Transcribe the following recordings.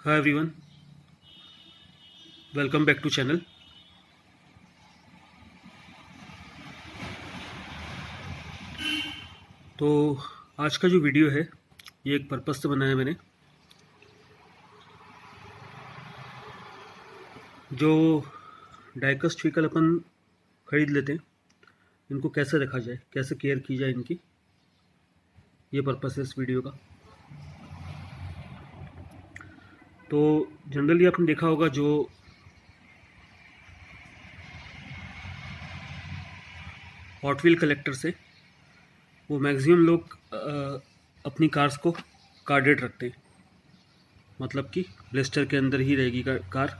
Hi everyone, welcome back to channel। तो आज का जो वीडियो है ये एक पर्पस से बनाया है मैंने। जो डाइकस्ट व्हीकल अपन खरीद लेते हैं इनको कैसे रखा जाए, कैसे केयर की जाए इनकी, ये पर्पस है इस वीडियो का। तो जनरली आपने देखा होगा जो हॉट व्हील कलेक्टर से वो मैक्सिमम लोग अपनी कार्स को कार्डेड रखते हैं, मतलब कि ब्लिस्टर के अंदर ही रहेगी कार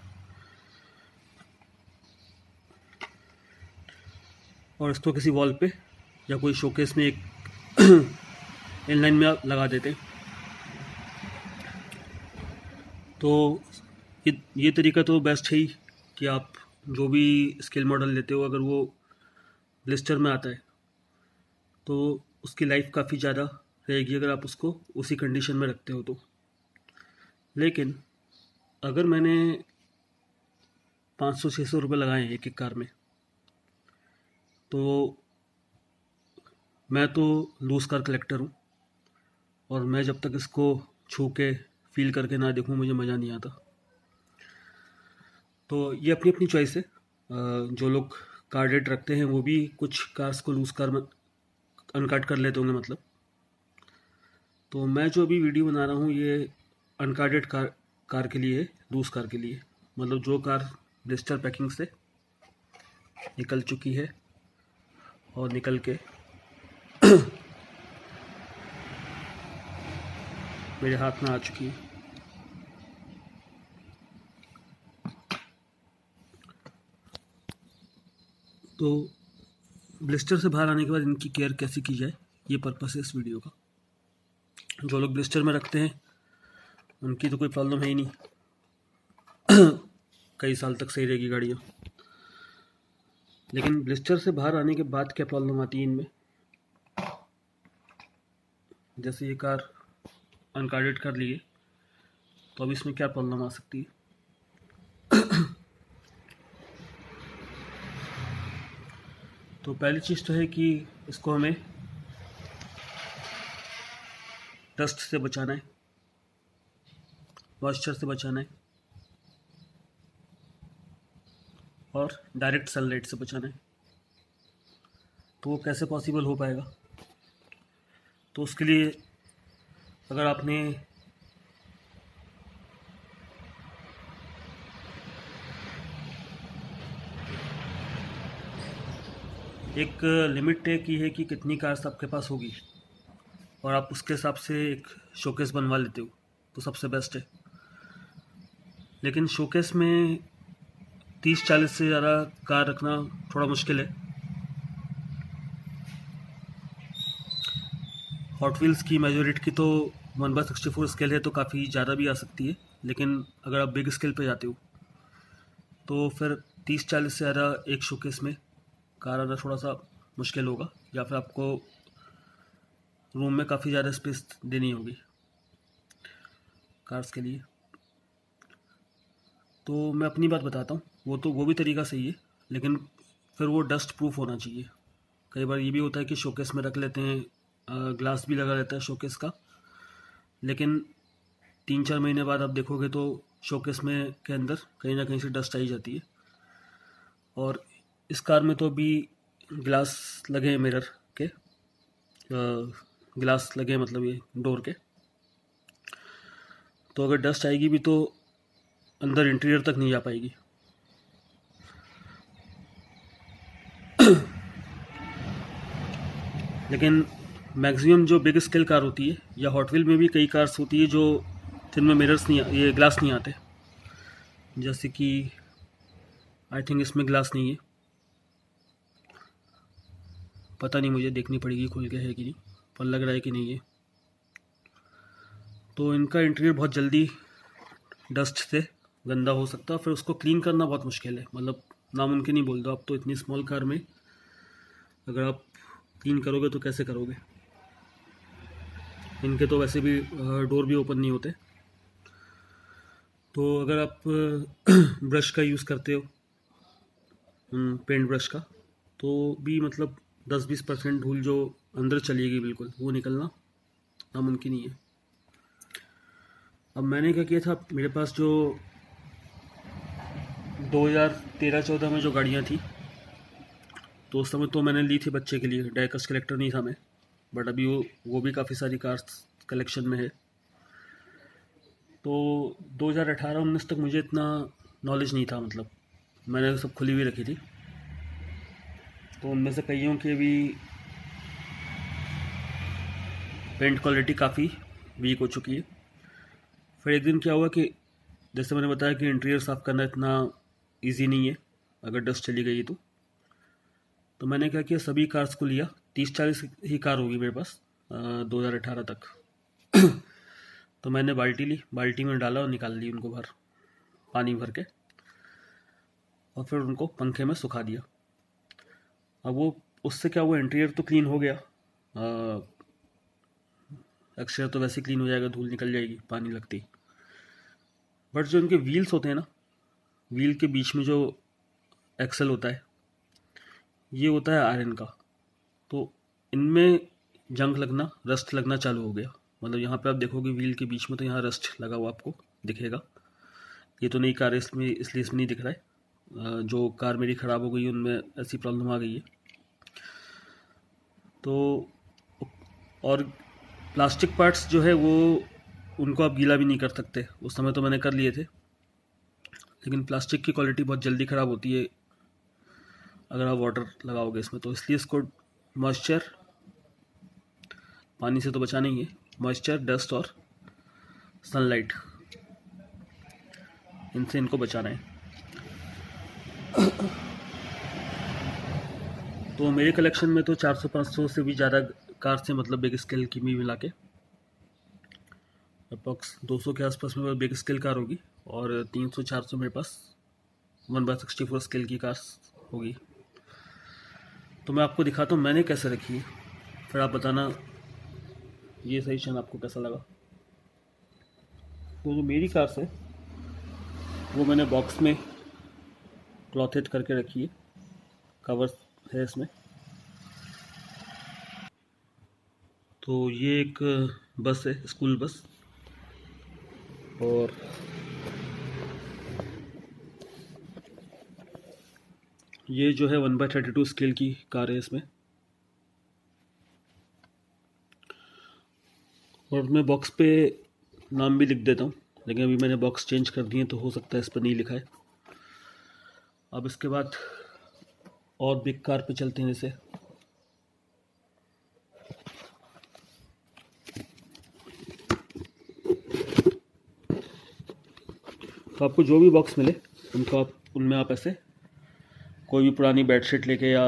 और इसको किसी वॉल पे या कोई शोकेस में एक इनलाइन में आप लगा देते हैं। तो ये तरीका तो बेस्ट है ही कि आप जो भी स्केल मॉडल लेते हो अगर वो ब्लिस्टर में आता है तो उसकी लाइफ काफ़ी ज़्यादा रहेगी अगर आप उसको उसी कंडीशन में रखते हो तो। लेकिन अगर मैंने 500-600 रुपये लगाए हैं एक एक कार में, तो मैं तो लूज़ कार कलेक्टर हूँ और मैं जब तक इसको छू के फील करके ना देखूँ मुझे मज़ा नहीं आता। तो ये अपनी अपनी चॉइस है। जो लोग कार्डेड रखते हैं वो भी कुछ कार्स को लूज़ कार में अनकार्ड कर लेते होंगे मतलब। तो मैं जो अभी वीडियो बना रहा हूँ ये अनकार्डेड कार के लिए है, लूज़ कार के लिए। मतलब जो कार ब्लिस्टर पैकिंग से निकल चुकी है और निकल के मेरे हाथ में आ चुकी है। तो ब्लिस्टर से बाहर आने के बाद इनकी केयर कैसे की जाए ये पर्पस है इस वीडियो का। जो लोग ब्लिस्टर में रखते हैं उनकी तो कोई प्रॉब्लम है ही नहीं कई साल तक सही रहेगी गाड़ियाँ। लेकिन ब्लिस्टर से बाहर आने के बाद क्या प्रॉब्लम आती है इनमें, जैसे ये कार अनकार्डेड कर लिए तो अब इसमें क्या प्रॉब्लम आ सकती है। तो पहली चीज़ तो है कि इसको हमें डस्ट से बचाना है, मॉइस्चर से बचाना है और डायरेक्ट सनलाइट से बचाना है। तो वो कैसे पॉसिबल हो पाएगा, तो उसके लिए अगर आपने एक लिमिट तय की है कि कितनी कार्स आपके पास होगी और आप उसके हिसाब से एक शोकेस बनवा लेते हो तो सबसे बेस्ट है। लेकिन शोकेस में 30-40 से ज़्यादा कार रखना थोड़ा मुश्किल है। हॉट व्हील्स की मेजोरिटी की तो 1/64 स्केल है तो काफ़ी ज़्यादा भी आ सकती है। लेकिन अगर आप बिग स्केल पे जाते हो तो फिर 30-40 से ज़्यादा एक शोकेस में कार आना थोड़ा सा मुश्किल होगा, या फिर आपको रूम में काफ़ी ज़्यादा स्पेस देनी होगी कार्स के लिए। तो मैं अपनी बात बताता हूँ, वो भी तरीका सही है लेकिन फिर वो डस्ट प्रूफ होना चाहिए। कई बार ये भी होता है कि शोकेस में रख लेते हैं, ग्लास भी लगा रहता है शोकेस का, लेकिन 3-4 महीने बाद आप देखोगे तो शोकेस में के अंदर कहीं ना कहीं से डस्ट आई जाती है। और इस कार में तो अभी ग्लास लगे हैं, मिरर के ग्लास लगे हैं, मतलब ये डोर के। तो अगर डस्ट आएगी भी तो अंदर इंटीरियर तक नहीं जा पाएगी। लेकिन मैक्सिमम जो बिग स्केल कार होती है या हॉट व्हील में भी कई कार्स होती है जो जिनमें मिरर्स नहीं, ये ग्लास नहीं आते, जैसे कि आई थिंक इसमें ग्लास नहीं है, पता नहीं, मुझे देखनी पड़ेगी खोल के है कि नहीं, पर लग रहा है कि नहीं है। तो इनका इंटीरियर बहुत जल्दी डस्ट से गंदा हो सकता है, फिर उसको क्लीन करना बहुत मुश्किल है, मतलब नामुमकिन ही बोल दो आप। तो इतनी स्मॉल कार में अगर आप क्लीन करोगे तो कैसे करोगे। इनके तो वैसे भी डोर भी ओपन नहीं होते। तो अगर आप ब्रश का यूज़ करते हो, पेंट ब्रश का, तो भी मतलब 10-20% धूल जो अंदर चली गई बिल्कुल, वो निकलना नामुमकिन ही है। अब मैंने क्या किया था, मेरे पास जो 2013-14 में जो गाड़ियाँ थी, तो उस समय तो मैंने ली थी बच्चे के लिए, डाइकस्ट कलेक्टर नहीं था मैं, बट अभी वो भी काफ़ी सारी कार्स कलेक्शन में है। तो 2018-19 तक मुझे इतना नॉलेज नहीं था, मतलब मैंने सब खुली हुई रखी थी। तो उनमें से कईयों की भी पेंट क्वालिटी काफ़ी वीक हो चुकी है। फिर एक दिन क्या हुआ कि जैसे मैंने बताया कि इंटीरियर साफ़ करना इतना इजी नहीं है अगर डस्ट चली गई तो मैंने क्या किया, सभी कार्स को लिया, 30-40 ही कार होगी मेरे पास 2018 तक। तो मैंने बाल्टी ली, बाल्टी में डाला और निकाल ली उनको बाहर पानी भर के, और फिर उनको पंखे में सुखा दिया। अब वो उससे क्या हुआ, इंटीरियर तो क्लीन हो गया, एक्सटीरियर तो वैसे क्लीन हो जाएगा, धूल निकल जाएगी पानी लगती, बट जो इनके व्हील्स होते हैं ना, व्हील के बीच में जो एक्सल होता है, ये होता है आयरन का। तो इनमें जंग लगना, रस्ट लगना चालू हो गया। मतलब यहाँ पे आप देखोगे व्हील के बीच में, तो यहाँ रस्ट लगा हुआ आपको दिखेगा। ये तो नई कार है, इसमें इसलिए इसमें नहीं दिख रहा है। जो कार मेरी ख़राब हो गई उनमें ऐसी प्रॉब्लम आ गई है। तो और प्लास्टिक पार्ट्स जो है वो, उनको आप गीला भी नहीं कर सकते। उस समय तो मैंने कर लिए थे, लेकिन प्लास्टिक की क्वालिटी बहुत जल्दी ख़राब होती है अगर आप वाटर लगाओगे इसमें, तो इसलिए इसको मॉइस्चर, पानी से तो बचाना ही है, मॉइस्चर, डस्ट और सनलाइट, इनसे इनको बचाना है। तो मेरे कलेक्शन में तो 400-500 से भी ज़्यादा कार से, मतलब बिग स्केल की भी मिला के अप्रॉक्स 200 के आसपास मेरे पास बिग स्केल कार होगी, और 300-400 मेरे पास 1/64 स्केल की कार्स होगी। तो मैं आपको दिखाता हूँ मैंने कैसे रखी है, फिर आप बताना ये सजेशन आपको कैसा लगा। तो जो मेरी कार्स है वो मैंने बॉक्स में क्लॉथेड करके रखी है, कवर्स है इसमें। तो ये एक बस है, स्कूल बस, और ये जो है 1/32 स्केल की कार है इसमें। और मैं बॉक्स पे नाम भी लिख देता हूँ, लेकिन अभी मैंने बॉक्स चेंज कर दिए तो हो सकता है इस पर नहीं लिखा है। अब इसके बाद और बिग कार पे चलते हैं। जैसे तो आपको जो भी बॉक्स मिले उनमें आप ऐसे कोई भी पुरानी बेडशीट लेके, या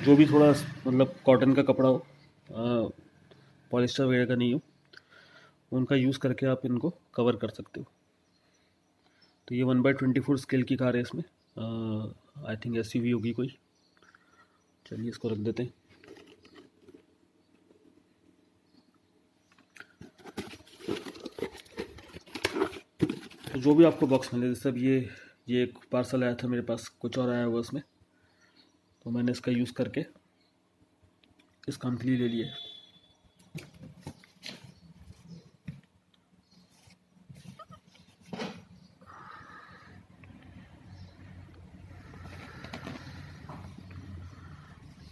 जो भी थोड़ा मतलब कॉटन का कपड़ा हो, पॉलिस्टर वगैरह का नहीं हो, उनका यूज़ करके आप इनको कवर कर सकते हो। तो ये 1/24 स्केल की कार है इसमें, आई थिंक SUV होगी कोई। चलिए इसको रख देते हैं। तो जो भी आपको बॉक्स मिले, जैसे अब ये एक पार्सल आया था मेरे पास, कुछ और आया हुआ उसमें, तो मैंने इसका यूज़ करके इस काम के लिए ले लिया।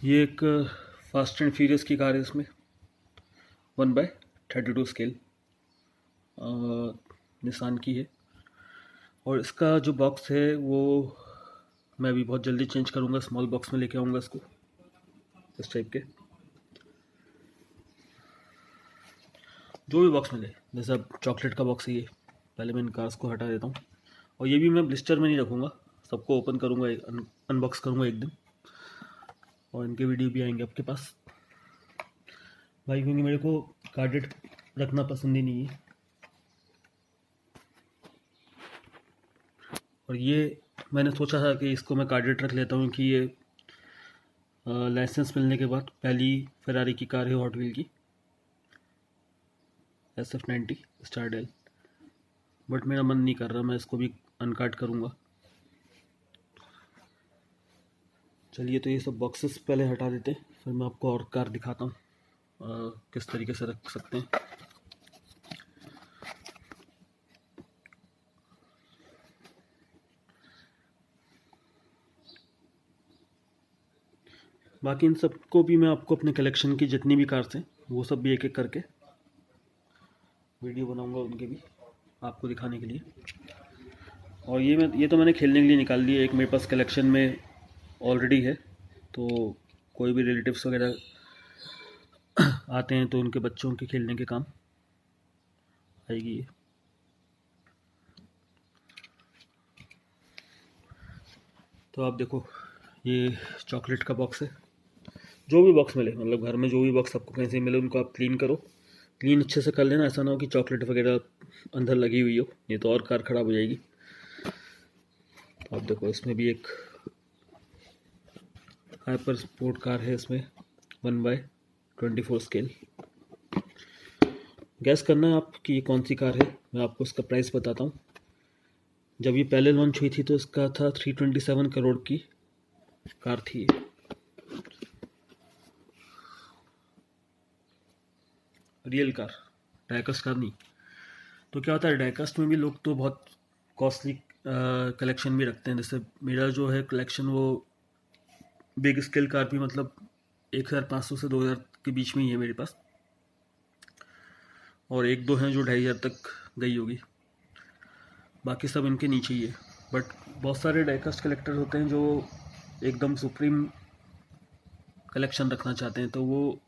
ये एक फास्ट एंड फ्यूरियस की कार है, इसमें 1/32 स्केल निसान की है। और इसका जो बॉक्स है वो मैं अभी बहुत जल्दी चेंज करूँगा, स्मॉल बॉक्स में लेके आऊँगा इसको, इस टाइप के। जो भी बॉक्स मिले, जैसे अब चॉकलेट का बॉक्स है ये, पहले मैं इन कार्स को हटा देता हूँ। और ये भी मैं ब्लिस्टर में नहीं रखूँगा, सबको ओपन करूँगा, अनबॉक्स करूँगा एक दिन, और इनके वीडियो भी आएंगे आपके पास भाई, क्योंकि मेरे को कार्डेड रखना पसंद ही नहीं है। और ये मैंने सोचा था कि इसको मैं कार्डेड रख लेता हूँ, कि ये लाइसेंस मिलने के बाद पहली फेरारी की कार है हॉट व्हील की, SF90 स्टारडेल। बट मेरा मन नहीं कर रहा, मैं इसको भी अनकाट करूँगा। चलिए, तो ये सब बॉक्सेस पहले हटा देते हैं, फिर मैं आपको और कार दिखाता हूँ किस तरीके से रख सकते हैं। बाकी इन सबको भी मैं आपको अपने कलेक्शन की जितनी भी कार्स हैं वो सब भी एक एक करके वीडियो बनाऊंगा, उनके भी आपको दिखाने के लिए। और ये तो मैंने खेलने के लिए निकाल लिया, एक मेरे पास कलेक्शन में ऑलरेडी है, तो कोई भी रिलेटिव्स वगैरह आते हैं तो उनके बच्चों के खेलने के काम आएगी ये। तो आप देखो, ये चॉकलेट का बॉक्स है। जो भी बॉक्स मिले, मतलब घर में जो भी बॉक्स आपको कहीं से मिले उनको आप क्लीन करो, क्लीन अच्छे से कर लेना, ऐसा ना हो कि चॉकलेट वगैरह अंदर लगी हुई हो, ये तो और कार ख़राब हो जाएगी। आप देखो, इसमें भी एक हाइपर स्पोर्ट कार है, इसमें 1/24 स्केल। गैस करना है आप कि ये कौन सी कार है, मैं आपको इसका प्राइस बताता हूँ। जब ये पहले लॉन्च हुई थी तो इसका था 327 करोड़ की कार थी ये। रियल कार, डाइकास्ट कार नहीं। तो क्या होता है, डाइकास्ट में भी लोग तो बहुत कॉस्टली कलेक्शन भी रखते हैं। जैसे मेरा जो है कलेक्शन वो बिग स्केल कार भी मतलब 1500 से 2000 के बीच में ही है मेरे पास, और एक दो हैं जो 2500 तक गई होगी, बाकी सब इनके नीचे ही है। बट बहुत सारे डाइकास्ट कलेक्टर होते हैं जो एकदम सुप्रीम कलेक्शन रखना चाहते हैं, तो वो,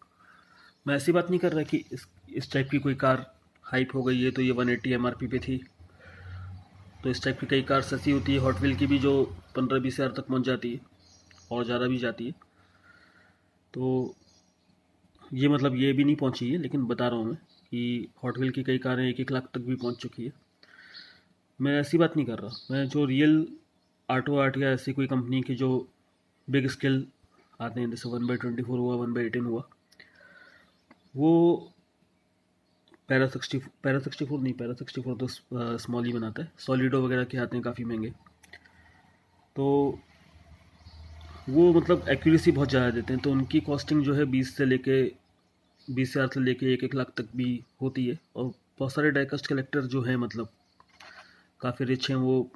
मैं ऐसी बात नहीं कर रहा कि इस टाइप की कोई कार हाइप हो गई है तो ये 180 MRP पे थी, तो इस टाइप की कई कार्स ऐसी होती है हॉट व्हील की भी जो 15-20 हज़ार तक पहुंच जाती है और ज़्यादा भी जाती है। तो ये मतलब ये भी नहीं पहुंची है, लेकिन बता रहा हूँ मैं कि हॉट व्हील की कई कारें 1-1 लाख तक भी पहुंच चुकी है। मैं ऐसी बात नहीं कर रहा, मैं जो रियल ऑटो आर्ट या ऐसी कोई कंपनी की जो बिग स्केल आते हैं, जैसे 1/24 हुआ, 1/18 हुआ, वो पैरा 64 नहीं, पैरा 64 तो स्मॉल ही बनाता है, सॉलिडो वगैरह के आते हैं काफ़ी महंगे, तो वो मतलब एक्यूरेसी बहुत ज़्यादा देते हैं, तो उनकी कॉस्टिंग जो है 20 हज़ार से लेके 1-1 लाख तक भी होती है। और बहुत सारे डाइकास्ट कलेक्टर जो हैं मतलब काफ़ी रिच हैं, वो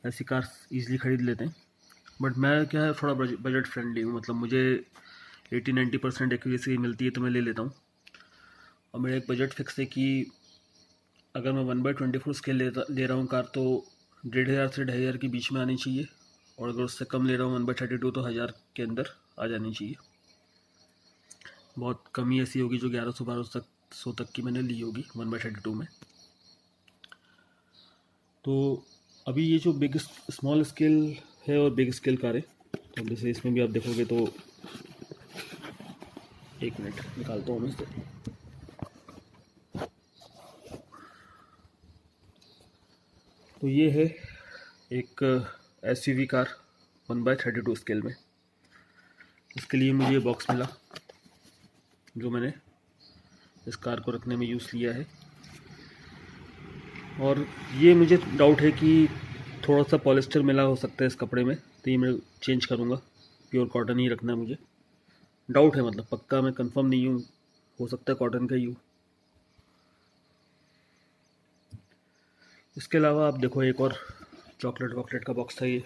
ऐसी कार्स ईज़िली ख़रीद लेते हैं। बट मैं क्या है, थोड़ा बजट फ्रेंडली हूँ, मतलब मुझे 80-90% एक्यूरेसी मिलती है तो मैं ले लेता हूँ। और मेरा एक बजट फिक्स है कि अगर मैं 1/24 स्केल ले रहा हूँ कार, तो 1500 से 2500 के बीच में आनी चाहिए, और अगर उससे कम ले रहा हूँ 1/32 तो 1000 के अंदर आ जानी चाहिए। बहुत कम ही ऐसी होगी जो 1100-1200 तक की मैंने ली होगी 1/32 में। तो अभी ये जो बिग स्मॉल स्केल है और बिग स्केल कार है, तो जैसे इसमें भी आप देखोगे तो, एक मिनट निकालता हूँ मैं इसे। तो ये है एक SUV कार 1/32 स्केल में। इसके लिए मुझे ये बॉक्स मिला जो मैंने इस कार को रखने में यूज़ लिया है, और ये मुझे डाउट है कि थोड़ा सा पॉलिस्टर मिला हो सकता है इस कपड़े में, तो ये मैं चेंज करूँगा, प्योर कॉटन ही रखना है मुझे। डाउट है, मतलब पक्का मैं कंफर्म नहीं हूँ, हो सकता है कॉटन का ही हो। इसके अलावा आप देखो, एक और चॉकलेट का बॉक्स था ये।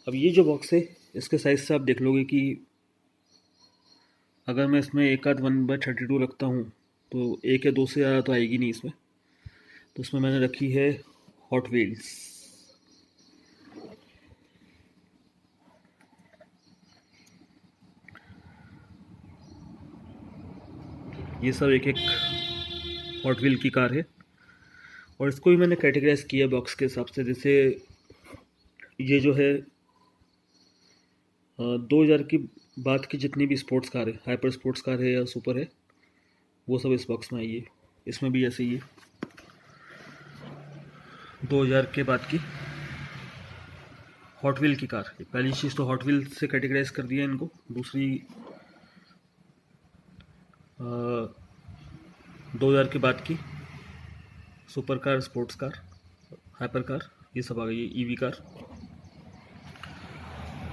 अब ये जो बॉक्स है, इसके साइज़ से आप देख लोगे कि अगर मैं इसमें एक आध 1/32 रखता हूँ तो 1 या 2 से ज़्यादा तो आएगी नहीं इसमें। तो इसमें मैंने रखी है हॉट व्हील्स। ये सब एक एक हॉट व्हील की कार है, और इसको भी मैंने कैटेगराइज किया बॉक्स के हिसाब से। जैसे ये जो है 2000 की बाद की जितनी भी स्पोर्ट्स कार है, हाइपर स्पोर्ट्स कार है या सुपर है, वो सब इस बॉक्स में आई है। इसमें भी ऐसे ही है, 2000 के बाद की हॉट व्हील की कार। पहली चीज़ तो हॉट व्हील से कैटेगराइज कर दिया इनको। दूसरी 2000 के बाद की super car, sports car, hyper car, ये सब आ गई है, ईवी कार।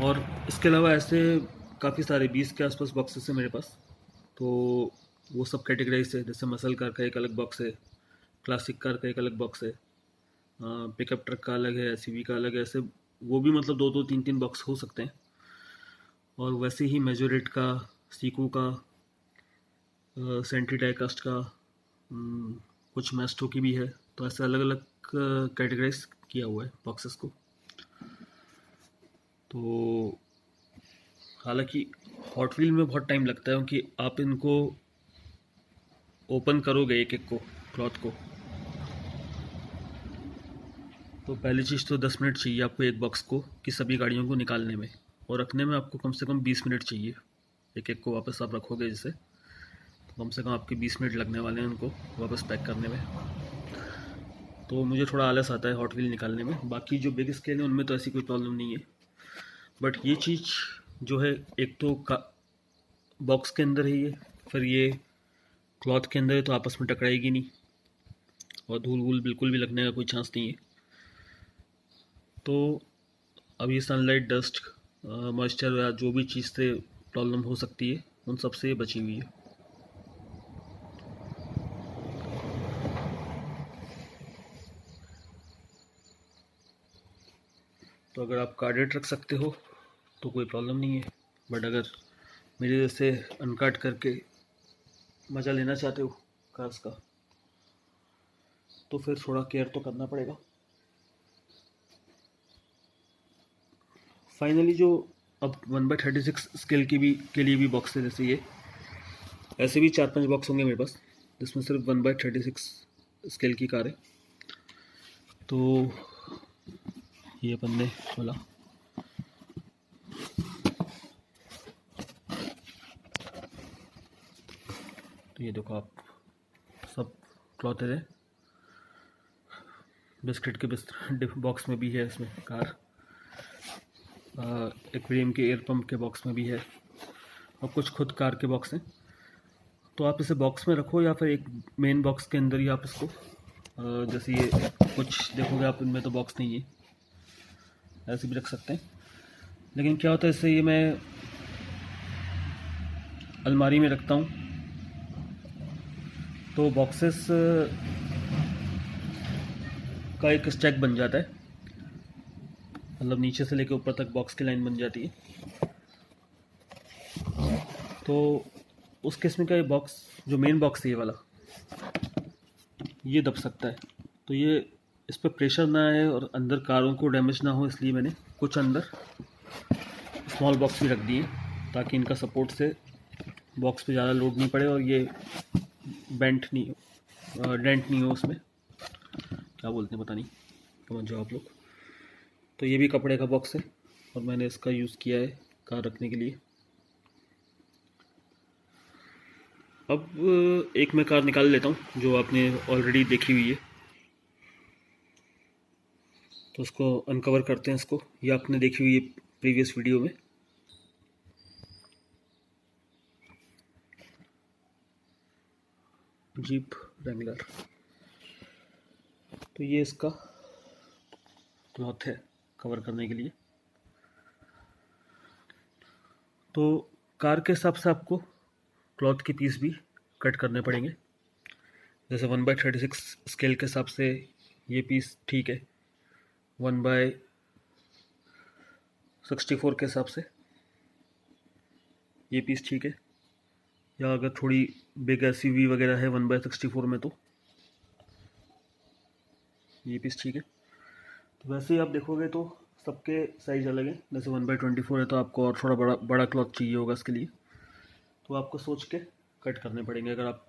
और इसके अलावा ऐसे काफ़ी सारे 20 के आसपास बॉक्सेस हैं मेरे पास। तो वो सब कैटेगराइज है, जैसे मसल कार का एक अलग बॉक्स है, क्लासिक कार का एक अलग बॉक्स है, पिकअप ट्रक का अलग है, एसयूवी का अलग है। ऐसे वो भी मतलब 2-2, 3-3 बॉक्स हो सकते हैं। और वैसे ही मेजोरेट का, सीकू का, सेंट्री डाइकास्ट का, कुछ मैस्टो की भी है। तो ऐसे अलग अलग कैटेगराइज किया हुआ है बॉक्सेस को। तो हालांकि हॉट व्हील में बहुत टाइम लगता है, क्योंकि आप इनको ओपन करोगे एक एक को, क्लॉथ को, तो पहली चीज़ तो 10 मिनट चाहिए आपको एक बॉक्स को कि सभी गाड़ियों को निकालने में, और रखने में आपको कम से कम 20 मिनट चाहिए। एक एक को वापस आप रखोगे जैसे, तो कम से कम आपके 20 मिनट लगने वाले हैं उनको वापस पैक करने में। तो मुझे थोड़ा आलस आता है हॉट व्हील निकालने में। बाकी जो बिग स्केल है उनमें तो ऐसी कोई प्रॉब्लम नहीं है। बट ये चीज़ जो है, एक तो बॉक्स के अंदर है ये, फिर ये क्लॉथ के अंदर है, तो आपस में टकराएगी नहीं, और धूल वूल बिल्कुल भी लगने का कोई चांस नहीं है। तो अब ये सनलाइट, डस्ट, मॉइस्चर या जो भी चीज़ से प्रॉब्लम हो सकती है, उन सब से ये बची हुई है। तो अगर आप कार्डेट रख सकते हो तो कोई प्रॉब्लम नहीं है। बट अगर मेरे जैसे अनकाट करके मज़ा लेना चाहते हो कार्स का, तो फिर थोड़ा केयर तो करना पड़ेगा। फाइनली जो अब 1/36 स्केल के लिए भी बॉक्स है, जैसे ये ऐसे भी 4-5 बॉक्स होंगे मेरे पास, जिसमें सिर्फ 1/36 स्केल की कार है। तो ये अपन ने खोला, तो ये देखो आप, सब क्लॉथ है। बिस्किट के बॉक्स में भी है इसमें कार, एक्वेरियम के एयर पंप के बॉक्स में भी है, और कुछ खुद कार के बॉक्स हैं। तो आप इसे बॉक्स में रखो या फिर एक मेन बॉक्स के अंदर ही आप इसको, जैसे ये कुछ देखोगे आप, इनमें तो बॉक्स नहीं है, ऐसे भी रख सकते हैं। लेकिन क्या होता है, इससे ये मैं अलमारी में रखता हूँ, तो बॉक्सेस का एक स्टैक बन जाता है, मतलब नीचे से लेकर ऊपर तक बॉक्स की लाइन बन जाती है। तो उस केस में क्या, ये बॉक्स जो मेन बॉक्स है ये वाला, ये दब सकता है। तो ये इस पर प्रेशर ना आए और अंदर कारों को डैमेज ना हो, इसलिए मैंने कुछ अंदर स्मॉल बॉक्स भी रख दिए, ताकि इनका सपोर्ट से बॉक्स पे ज़्यादा लोड नहीं पड़े और ये डेंट नहीं हो उसमें, क्या बोलते हैं पता नहीं, समझ जाओ आप लोग। तो ये भी कपड़े का बॉक्स है, और मैंने इसका यूज़ किया है कार रखने के लिए। अब एक मैं कार निकाल लेता हूँ जो आपने ऑलरेडी देखी हुई है, तो उसको अनकवर करते हैं। इसको, ये आपने देखी हुई है प्रीवियस वीडियो में। जीप रैंगलर, तो ये इसका क्लॉथ है कवर करने के लिए। तो कार के हिसाब से आपको क्लॉथ के पीस भी कट करने पड़ेंगे। जैसे 1/36 स्केल के हिसाब से ये पीस ठीक है, 1/64 के हिसाब से ये पीस ठीक है, या अगर थोड़ी बिग एसयूवी वगैरह है 1/64 में, तो ये पीस ठीक है। तो वैसे ही आप देखोगे तो सबके साइज अलग है। जैसे 1/24 है, तो आपको और थोड़ा बड़ा बड़ा क्लॉथ चाहिए होगा इसके लिए, तो आपको सोच के कट करने पड़ेंगे, अगर आप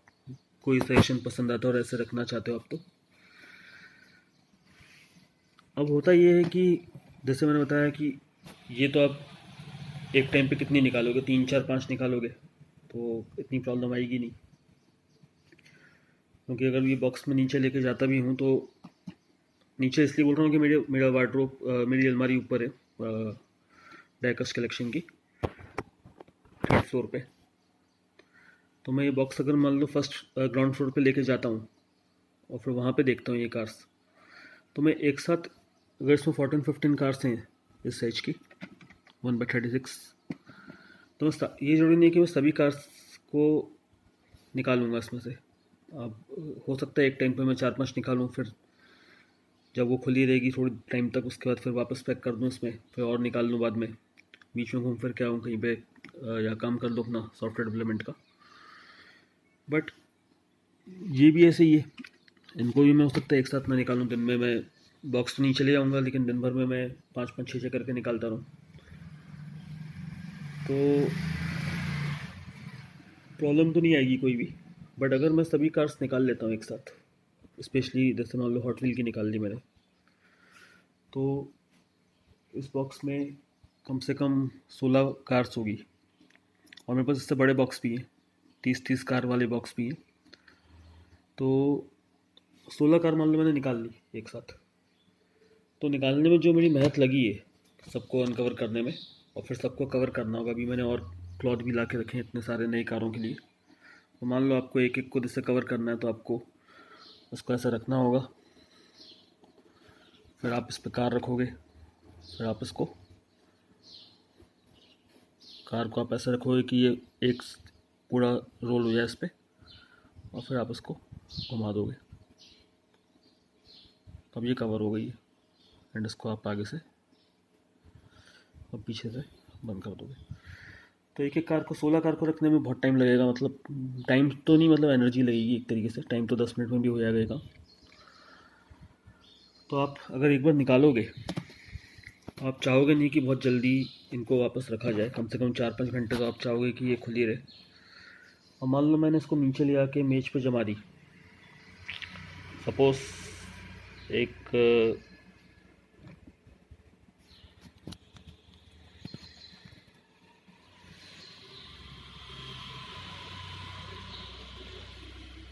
कोई सेक्शन पसंद आता है और ऐसे रखना चाहते हो आप तो। अब होता ये है कि जैसे मैंने बताया कि ये तो आप एक टाइम पे कितनी निकालोगे, 3, 4, 5 निकालोगे, तो इतनी प्रॉब्लम आएगी नहीं। क्योंकि अगर ये बॉक्स में नीचे लेके जाता भी हूँ, तो नीचे इसलिए बोल रहा हूँ कि मेरा वार्डरोब, मेरी अलमारी ऊपर है डाइकास्ट कलेक्शन की, 3rd फ्लोर पे। तो मैं ये बॉक्स अगर मान लो फर्स्ट ग्राउंड फ्लोर पे लेके जाता हूँ और फिर वहाँ पे देखता हूँ ये कार्स। तो मैं एक साथ, अगर इसमें 14-15 कार्स हैं इस साइज की 1/36, तो ये ज़रूरी नहीं कि मैं सभी कार्स को निकालूंगा इसमें से। अब हो सकता है एक टाइम पे मैं 4-5 निकालूँ, फिर जब वो खुली रहेगी थोड़ी टाइम तक, उसके बाद फिर वापस पैक कर दूँ इसमें, फिर और निकाल लूँ बाद में, बीच में घूम फिर के आऊँ कहीं पे या काम कर लूँ अपना सॉफ्टवेयर डेवलपमेंट का। बट ये भी ऐसे ही है, इनको भी मैं हो सकता है एक साथ ना निकालूँ। दिन में मैं बॉक्स तो नहीं चले जाऊँगा, लेकिन दिन भर में मैं 5-5 6 करके निकालता रहूँ, तो प्रॉब्लम तो नहीं आएगी कोई भी। बट अगर मैं सभी कार्स निकाल लेता हूँ एक साथ, स्पेशली जैसे मान लो हॉट व्हील की निकाल ली मैंने, तो इस बॉक्स में कम से कम 16 कार्स होगी। और मेरे पास इससे बड़े बॉक्स भी हैं, 30 कार वाले बॉक्स भी हैं। तो 16 कार मान लो मैंने निकाल ली एक साथ। तो निकालने में जो मेरी मेहनत लगी है सबको अनकवर करने में, और फिर सबको कवर करना होगा। अभी मैंने और क्लॉथ भी ला के रखे हैं इतने सारे नए कारों के लिए। तो मान लो आपको एक एक को जैसे कवर करना है, तो आपको उसको ऐसा रखना होगा, फिर आप इस पर कार रखोगे, फिर आप इसको कार को आप ऐसा रखोगे कि ये एक पूरा रोल हो जाए इस पर, और फिर आप इसको घुमा दोगे, तब ये कवर हो गई है। एंड इसको आप आगे से और पीछे से बंद कर दोगे। तो एक एक कार को 16 कार को रखने में बहुत टाइम लगेगा, मतलब टाइम तो नहीं, मतलब एनर्जी लगेगी एक तरीके से। टाइम तो 10 मिनट में भी हो जाएगा। तो आप अगर एक बार निकालोगे तो आप चाहोगे नहीं कि बहुत जल्दी इनको वापस रखा जाए, कम से कम 4-5 घंटे तो आप चाहोगे कि ये खुली रहे। और मान लो मैंने इसको नीचे ले आके मेज पे जमा दी, सपोज एक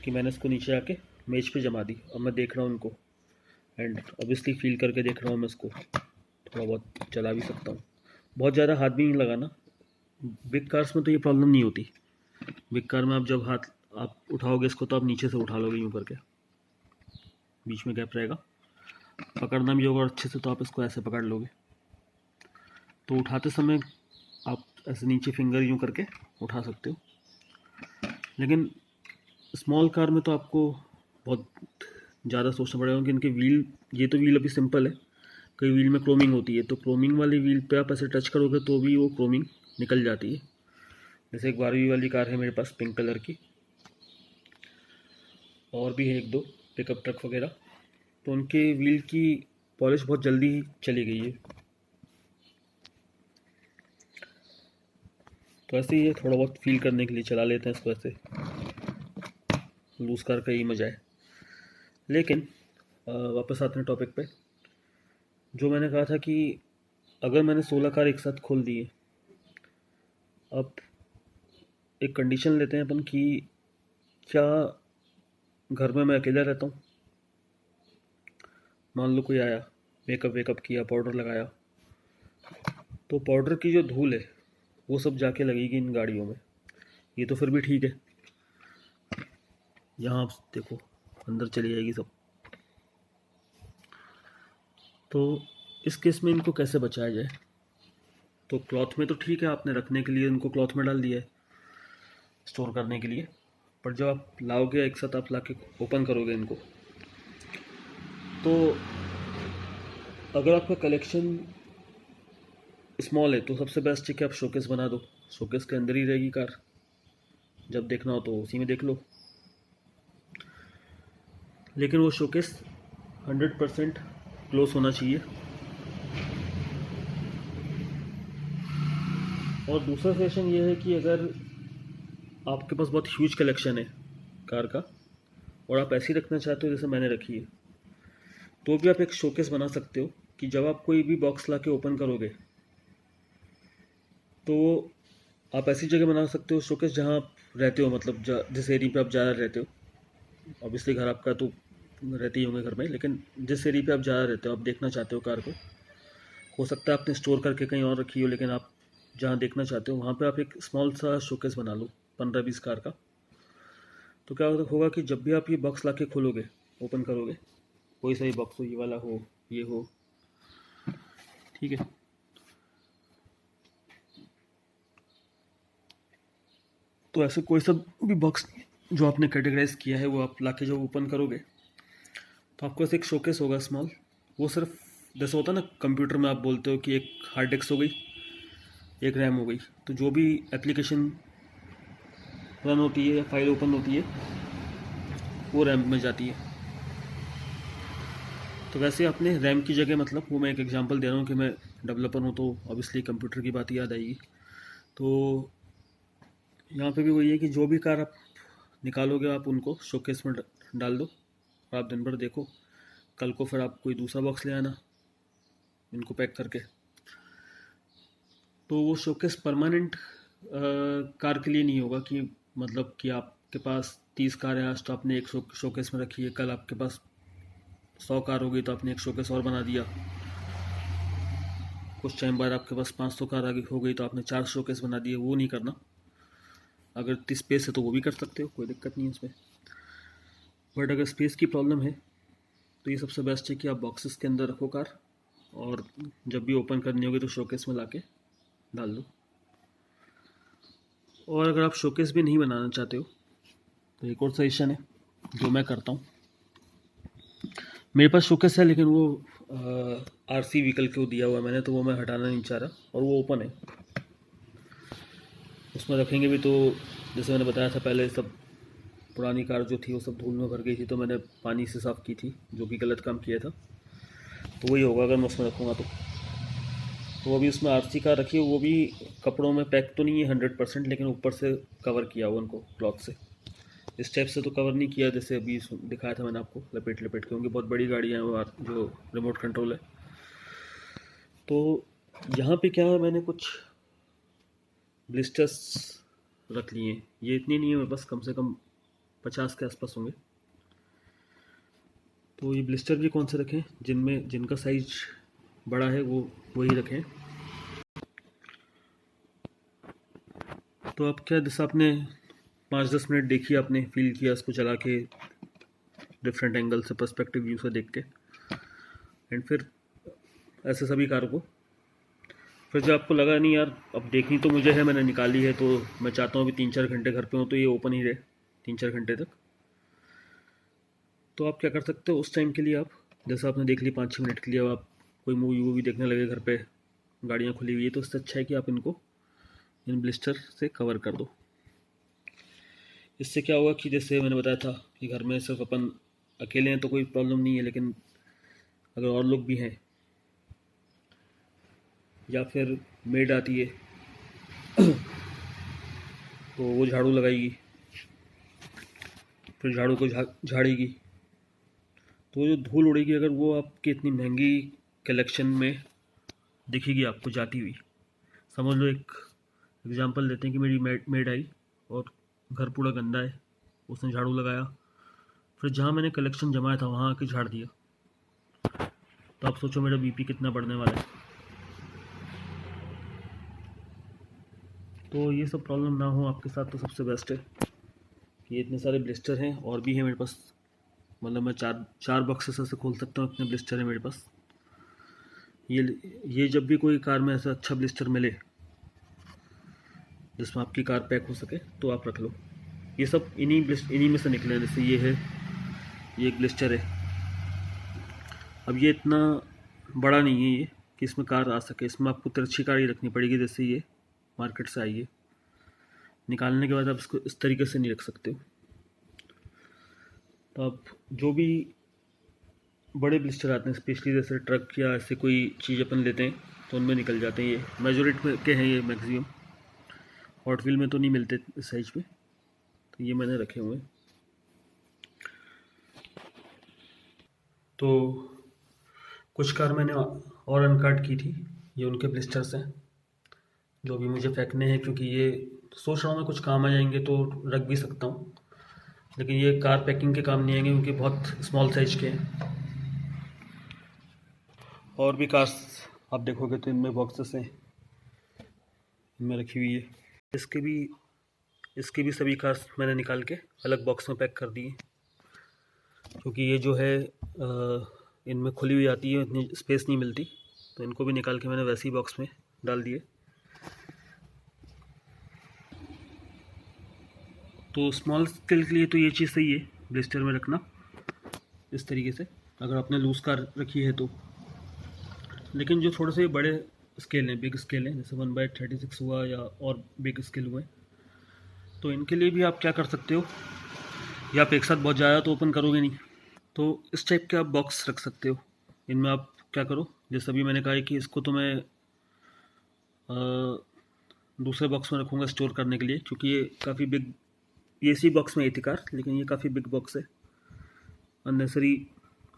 कि मैंने इसको नीचे आके मेज पे जमा दी, और मैं देख रहा हूँ इनको, एंड ऑब्वियसली फील करके देख रहा हूँ मैं इसको, थोड़ा बहुत चला भी सकता हूँ, बहुत ज़्यादा हाथ भी नहीं लगाना। बिग कार्स में तो ये प्रॉब्लम नहीं होती। बिग कार में आप जब हाथ आप उठाओगे इसको, तो आप नीचे से उठा लोगे यूँ करके, बीच में गैप रहेगा, पकड़ना भी होगा अच्छे से, तो आप इसको ऐसे पकड़ लोगे। तो उठाते समय आप ऐसे नीचे फिंगर यूँ करके उठा सकते हो। लेकिन स्मॉल कार में तो आपको बहुत ज़्यादा सोचना पड़ेगा कि इनके व्हील, ये तो व्हील अभी सिंपल है, कई व्हील में क्रोमिंग होती है, तो क्रोमिंग वाली व्हील पे आप ऐसे टच करोगे तो भी वो क्रोमिंग निकल जाती है। जैसे एक 12वीं वाली कार है मेरे पास पिंक कलर की, और भी है एक दो पिकअप ट्रक वगैरह, तो उनके व्हील की पॉलिश बहुत जल्दी चली गई है। तो ऐसे ही है, थोड़ा बहुत फील करने के लिए चला लेते हैं इसको, ऐसे लूज कार का ही मजा है। लेकिन वापस आते हैं टॉपिक पे। जो मैंने कहा था कि अगर मैंने 16 कार एक साथ खोल दिए, अब एक कंडीशन लेते हैं अपन कि क्या घर में मैं अकेला रहता हूँ, मान लो कोई आया, मेकअप वेकअप किया, पाउडर लगाया, तो पाउडर की जो धूल है वो सब जाके लगेगी इन गाड़ियों में। ये तो फिर भी ठीक है, यहाँ आप देखो अंदर चली जाएगी सब। तो इस केस में इनको कैसे बचाया जाए? तो क्लॉथ में तो ठीक है, आपने रखने के लिए इनको क्लॉथ में डाल दिया है स्टोर करने के लिए, पर जब आप लाओगे एक साथ, आप ला के ओपन करोगे इनको, तो अगर आपका कलेक्शन स्मॉल है तो सबसे बेस्ट है कि आप शोकेस बना दो। शोकेस के अंदर ही रहेगी कार, जब देखना हो तो उसी में देख लो। लेकिन वो शोकेस 100% क्लोज होना चाहिए। और दूसरा सजेशन ये है कि अगर आपके पास बहुत ह्यूज कलेक्शन है कार का, और आप ऐसी रखना चाहते हो जैसे मैंने रखी है, तो भी आप एक शोकेस बना सकते हो कि जब आप कोई भी बॉक्स ला के ओपन करोगे, तो आप ऐसी जगह बना सकते हो शोकेस जहाँ आप रहते हो, मतलब जिस एरिया पे आप ज़्यादा रहते हो। ऑब्वियसली घर आपका तो रहते ही होंगे घर में, लेकिन जिस एरिया पे आप ज़्यादा रहते हो, आप देखना चाहते हो कार को, हो सकता है आपने स्टोर करके कहीं और रखी हो, लेकिन आप जहाँ देखना चाहते हो वहाँ पे आप एक स्मॉल सा शोकेस बना लो 15-20 कार का। तो क्या होगा कि जब भी आप ये बॉक्स ला के खोलोगे, ओपन करोगे, कोई सा भी बॉक्स हो, ये वाला हो, ये हो, ठीक है। तो ऐसे कोई सा भी बॉक्स जो आपने कैटेगराइज किया है वो आप लाके जब ओपन करोगे तो आपके पास एक शोकेस होगा स्मॉल। वो सिर्फ जैसे होता है ना कंप्यूटर में, आप बोलते हो कि एक हार्ड डिस्क हो गई, एक रैम हो गई, तो जो भी एप्लीकेशन रन होती है या फाइल ओपन होती है वो रैम में जाती है। तो वैसे आपने रैम की जगह, मतलब वो मैं एक एग्जांपल दे रहा हूँ कि मैं डेवलपर हूँ तो ऑब्वियसली कंप्यूटर की बात याद आएगी। तो यहाँ पे भी वही है कि जो भी कार आप निकालोगे आप उनको शोकेस में डाल दो और आप दिन भर देखो, कल को फिर आप कोई दूसरा बॉक्स ले आना इनको पैक करके। तो वो शोकेस परमानेंट कार के लिए नहीं होगा कि मतलब कि आपके पास 30 कार है आज तो आपने एक शोकेस में रखी है, कल आपके पास 100 कार हो गई तो आपने एक शोकेस और बना दिया, कुछ टाइम बाद आपके पास 500 कार आगे हो गई तो आपने 4 शोकेस बना दिए। वो नहीं करना। अगर इतनी स्पेस है तो वो भी कर सकते हो, कोई दिक्कत नहीं है उसमें। बट अगर स्पेस की प्रॉब्लम है तो ये सबसे बेस्ट है कि आप बॉक्सेस के अंदर रखो कार, और जब भी ओपन करनी होगी तो शोकेस में लाके डाल दो। और अगर आप शोकेस भी नहीं बनाना चाहते हो तो एक और सजेशन है जो मैं करता हूँ। मेरे पास शोकेस है लेकिन वो आरसी व्हीकल को दिया हुआ है मैंने, तो वो मैं हटाना नहीं चाह रहा और वो ओपन है। उसमें रखेंगे भी तो जैसे मैंने बताया था पहले, सब पुरानी कार जो थी वो सब धूल में भर गई थी तो मैंने पानी से साफ़ की थी, जो कि गलत काम किया था। तो वही होगा अगर मैं उसमें रखूँगा तो वो भी उसमें आरसी कार रखी है, वो भी कपड़ों में पैक तो नहीं है 100%, लेकिन ऊपर से कवर किया हुआ उनको क्लॉथ से। इस टाइप से तो कवर नहीं किया जैसे अभी दिखाया था मैंने आपको लपेट लपेट के, क्योंकि बहुत बड़ी गाड़ियाँ हैं वो जो रिमोट कंट्रोल है। तो यहाँ पे क्या है, मैंने कुछ ब्लिस्टर्स रख लिए हैं। ये इतनी नहीं है, बस कम से कम 50 के आसपास होंगे। तो ये ब्लिस्टर भी कौन से रखें, जिनका साइज बड़ा है वो वही रखें। तो अब क्या, जैसे आपने 5-10 मिनट देखी, आपने फील किया इसको चला के डिफरेंट एंगल से, पर्सपेक्टिव व्यू से देख के, एंड फिर ऐसे सभी कार को, फिर जब आपको लगा नहीं यार अब देखनी तो मुझे है, मैंने निकाली है तो मैं चाहता हूँ अभी 3-4 घंटे घर पे हूँ तो ये ओपन ही रहे 3-4 घंटे तक, तो आप क्या कर सकते हो उस टाइम के लिए, आप जैसा आपने देख ली 5-6 मिनट के लिए, अब आप कोई मूवी वूवी देखने लगे घर पे, गाड़ियाँ खुली हुई है, तो इससे अच्छा है कि आप इनको इन ब्लिस्टर से कवर कर दो। इससे क्या होगा कि जैसे मैंने बताया था कि घर में सिर्फ अपन अकेले हैं तो कोई प्रॉब्लम नहीं है, लेकिन अगर और लोग भी हैं या फिर मेड आती है तो वो झाड़ू लगाएगी, फिर झाड़ू को झाड़ेगी, तो जो धूल उड़ेगी अगर वो आपकी इतनी महंगी कलेक्शन में दिखेगी आपको जाती हुई। समझ लो एक एग्जांपल देते हैं कि मेरी मेड आई और घर पूरा गंदा है, उसने झाड़ू लगाया, फिर जहाँ मैंने कलेक्शन जमाया था वहाँ आके झाड़ दिया, तो आप सोचो मेरा बीपी कितना बढ़ने वाला है। तो ये सब प्रॉब्लम ना हो आपके साथ तो सबसे बेस्ट है कि इतने सारे ब्लिस्टर हैं, और भी हैं मेरे पास, मतलब मैं चार बॉक्सेस ऐसे खोल सकता हूँ, इतने ब्लिस्टर हैं मेरे पास। ये जब भी कोई कार में ऐसा अच्छा ब्लिस्टर मिले जिसमें आपकी कार पैक हो सके तो आप रख लो। ये सब इन्हीं में से निकले हैं। जैसे ये एक ब्लिस्टर है, अब ये इतना बड़ा नहीं है ये कि इसमें कार आ सके, इसमें आपको तिरछी कार ही रखनी पड़ेगी। जैसे ये मार्केट से आई है, निकालने के बाद आप इसको इस तरीके से नहीं रख सकते हो। तो आप जो भी बड़े ब्लिस्टर आते हैं, स्पेशली जैसे ट्रक या ऐसे कोई चीज़ अपन लेते हैं तो उनमें निकल जाते हैं। ये मेजोरिटी के हैं, ये मैक्सिमम हॉट व्हील में तो नहीं मिलते इस साइज में, तो ये मैंने रखे हुए हैं। तो कुछ कार मैंने और अनकाट की थी, ये उनके ब्लिस्टर्स हैं जो भी मुझे फेंकने हैं, क्योंकि ये सोच रहा हूँ मैं कुछ काम आ जाएंगे तो रख भी सकता हूँ, लेकिन ये कार पैकिंग के काम नहीं आएंगे क्योंकि बहुत स्मॉल साइज के हैं। और भी कार्स आप देखोगे तो इनमें बॉक्सेस हैं, इनमें रखी हुई है। इसके भी सभी कार्स मैंने निकाल के अलग बॉक्स में पैक कर दिए। क्योंकि ये जो है इनमें खुली हुई आती है, इतनी स्पेस नहीं मिलती, तो इनको भी निकाल के मैंने वैसे ही बॉक्स में डाल दिए। तो स्मॉल स्केल के लिए तो ये चीज़ सही है ब्लिस्टर में रखना इस तरीके से, अगर आपने लूज़ कार रखी है तो। लेकिन जो थोड़े से बड़े स्केल हैं, बिग स्केल हैं, जैसे 1/36 हुआ या और बिग स्केल हुए, तो इनके लिए भी आप क्या कर सकते हो, या आप एक साथ बहुत ज़्यादा तो ओपन करोगे नहीं, तो इस टाइप के आप बॉक्स रख सकते हो। इनमें आप क्या करो, जैसे अभी मैंने कहा है कि इसको तो मैं दूसरे बॉक्स में रखूँगा स्टोर करने के लिए, क्योंकि ये काफ़ी बिग, ये इसी बॉक्स में आई थी कार, लेकिन ये काफ़ी बिग बॉक्स है, अननेसरी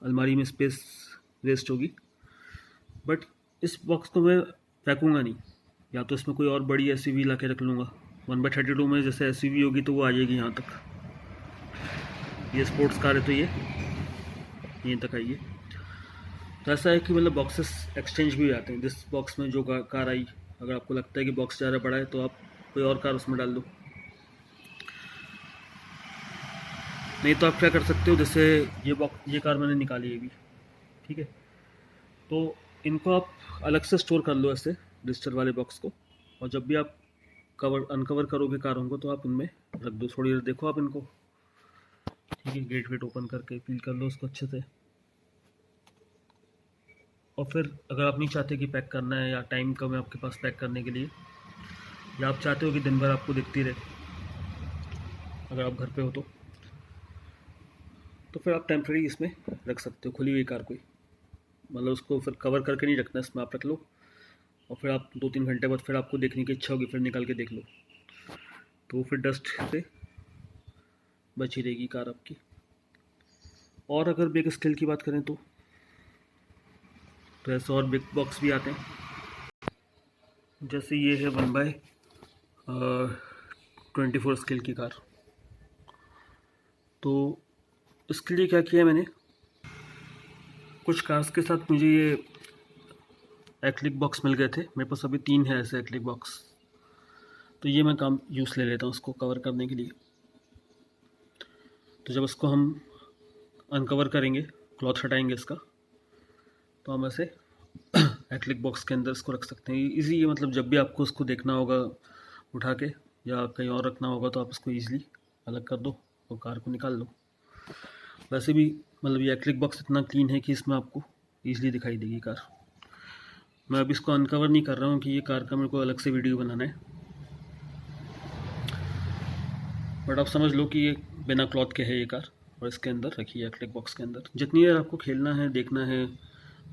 अलमारी में स्पेस वेस्ट होगी। बट इस बॉक्स को मैं फेंकूँगा नहीं, या तो इसमें कोई और बड़ी एसयूवी ला के रख लूँगा। 1/32 में जैसे एसयूवी होगी तो वो आ जाएगी यहाँ तक, ये स्पोर्ट्स कार है तो ये यहीं तक आई है। तो ऐसा है कि मतलब बॉक्सेस एक्सचेंज भी आते हैं, जिस बॉक्स में जो कार आई, अगर आपको लगता है कि बॉक्स ज़्यादा बड़ा है तो आप कोई और कार उसमें डाल दो। नहीं तो आप क्या कर सकते हो, जैसे ये कार मैंने निकाली है अभी, ठीक है, तो इनको आप अलग से स्टोर कर लो ऐसे रजिस्टर वाले बॉक्स को, और जब भी आप अनकवर करोगे कारों को तो आप इनमें रख दो, थोड़ी देर देखो आप इनको, ठीक है, गेट वेट ओपन करके फील कर लो उसको अच्छे से। और फिर अगर आप नहीं चाहते कि पैक करना है, या टाइम कम है आपके पास पैक करने के लिए, या आप चाहते हो कि दिन भर आपको दिखती रहे अगर आप घर पे हो तो फिर आप टेम्प्रेरी इसमें रख सकते हो खुली हुई कार को, मतलब उसको फिर कवर करके नहीं रखना, इसमें आप रख लो, और फिर आप 2-3 घंटे बाद फिर आपको देखने की इच्छा होगी, फिर निकाल के देख लो, तो फिर डस्ट से बची रहेगी कार आपकी। और अगर बिग स्केल की बात करें तो ऐसे और बिग बॉक्स भी आते हैं, जैसे ये है 1/24 स्केल की कार। तो इसके लिए क्या किया मैंने, कुछ कार्स के साथ मुझे ये एक्लिक बॉक्स मिल गए थे, मेरे पास अभी 3 है ऐसे एक्लिक बॉक्स, तो ये मैं काम यूज़ ले लेता हूँ उसको कवर करने के लिए। तो जब इसको हम अनकवर करेंगे, क्लॉथ हटाएंगे इसका, तो हम ऐसे एक्लिक बॉक्स के अंदर इसको रख सकते हैं। इजी है, मतलब जब भी आपको उसको देखना होगा उठा के या कहीं और रखना होगा तो आप इसको ईज़िली अलग कर दो और कार को निकाल लो। वैसे भी मतलब ये एक्लिक बॉक्स इतना क्लीन है कि इसमें आपको ईज़िली दिखाई देगी कार। मैं अभी इसको अनकवर नहीं कर रहा हूँ कि ये कार का मेरे को अलग से वीडियो बनाना है, बट आप समझ लो कि ये बिना क्लॉथ के है ये कार, और इसके अंदर रखी है एक्लिक बॉक्स के अंदर। जितनी देर आपको खेलना है, देखना है,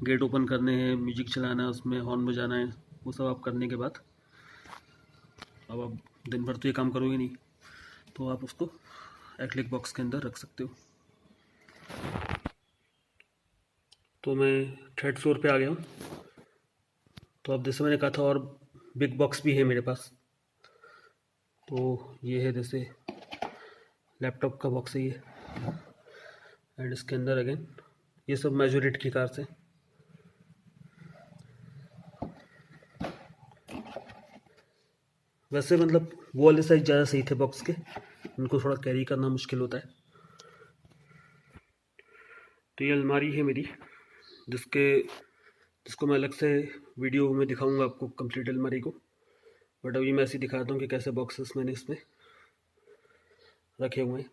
गेट ओपन करने हैं, म्यूजिक चलाना है, उसमें हॉर्न बजाना है, वो सब आप करने के बाद, अब आप दिन भर तो ये काम करोगे नहीं, तो आप उसको एक्लिक बॉक्स के अंदर रख सकते हो। तो मैं 3rd फ्लोर पे आ गया हूँ। तो अब जैसे मैंने कहा था और बिग बॉक्स भी है मेरे पास, तो ये है जैसे लैपटॉप का बॉक्स है ये, एंड इसके अंदर अगेन ये सब मेजोरिट की कार से। वैसे मतलब वो वाले साइज ज़्यादा सही थे बॉक्स के, उनको थोड़ा कैरी करना मुश्किल होता है। तो ये अलमारी है मेरी, जिसको मैं अलग से वीडियो में दिखाऊंगा आपको कंप्लीट अलमारी को, बट अभी मैं ऐसे ही दिखाता हूँ कि कैसे बॉक्सेस मैंने इसमें रखे हुए हैं।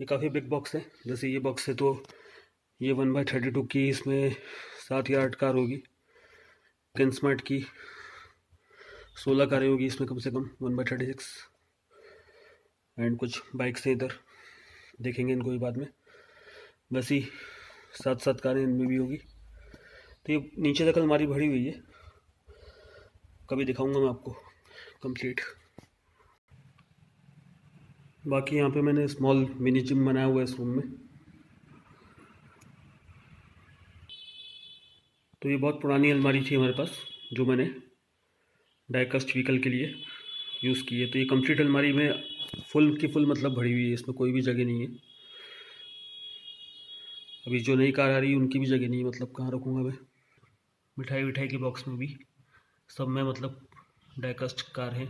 ये काफ़ी बिग बॉक्स है, जैसे ये बॉक्स है तो ये 1/32 की, इसमें 7 या 8 कार होगी। स्मार्ट की 16 कारें होगी इसमें कम से कम 1/36, एंड कुछ बाइक्स हैं इधर, देखेंगे इनको भी बाद में। वैसे ही 7 कारें इनमें भी होगी। तो ये नीचे तक अलमारी भरी हुई है, कभी दिखाऊंगा मैं आपको कंप्लीट। बाकी यहाँ पे मैंने स्मॉल मिनी जिम बनाया हुआ है इस रूम में। तो ये बहुत पुरानी अलमारी थी हमारे पास, जो मैंने डाइकास्ट व्हीकल के लिए यूज़ की है। तो ये कंप्लीट अलमारी में फुल की फुल मतलब भरी हुई है, इसमें कोई भी जगह नहीं है। अभी जो नई कार आ रही है उनकी भी जगह नहीं है, मतलब कहाँ रखूँगा मैं। मिठाई विठाई के बॉक्स में भी सब में मतलब डाइकास्ट कार है।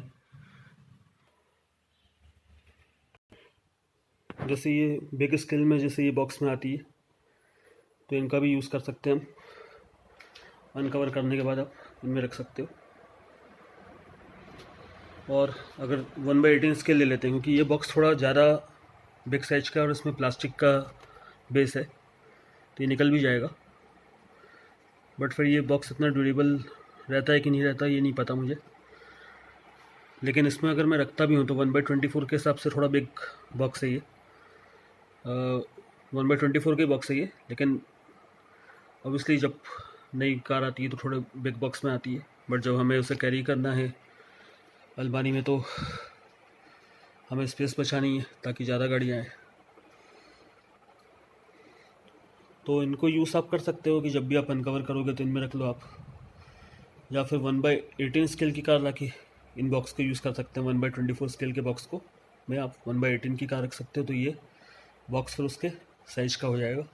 जैसे ये बिग स्केल में जैसे ये बॉक्स में आती है, तो इनका भी यूज़ कर सकते हैं हम। अनकवर करने के बाद आप इनमें रख सकते हो। और अगर 1/18 स्केल ले लेते हैं, क्योंकि ये बॉक्स थोड़ा ज़्यादा बिग साइज का है और इसमें प्लास्टिक का बेस है, तो ये निकल भी जाएगा। बट फिर ये बॉक्स इतना ड्यूरेबल रहता है कि नहीं रहता ये नहीं पता मुझे। लेकिन इसमें अगर मैं रखता भी हूँ तो 1/24 के हिसाब से थोड़ा बिग बॉक्स है ये। 1/24 के बॉक्स है ये, लेकिन ऑब्वियसली जब नई कार आती है तो थोड़े बिग बॉक्स में आती है। बट जब हमें उसे कैरी करना है अलमारी में तो हमें स्पेस बचानी है ताकि ज़्यादा गाड़ियाँ आए। तो इनको यूज़ आप कर सकते हो कि जब भी आप अनकवर करोगे तो इनमें रख लो आप, या फिर 1/18 स्केल की कार लाके इन बॉक्स को यूज़ कर सकते हैं। 1/24 स्केल के बॉक्स को में आप 1/18 की कार रख सकते हो, तो ये बॉक्स फिर उसके साइज का हो जाएगा।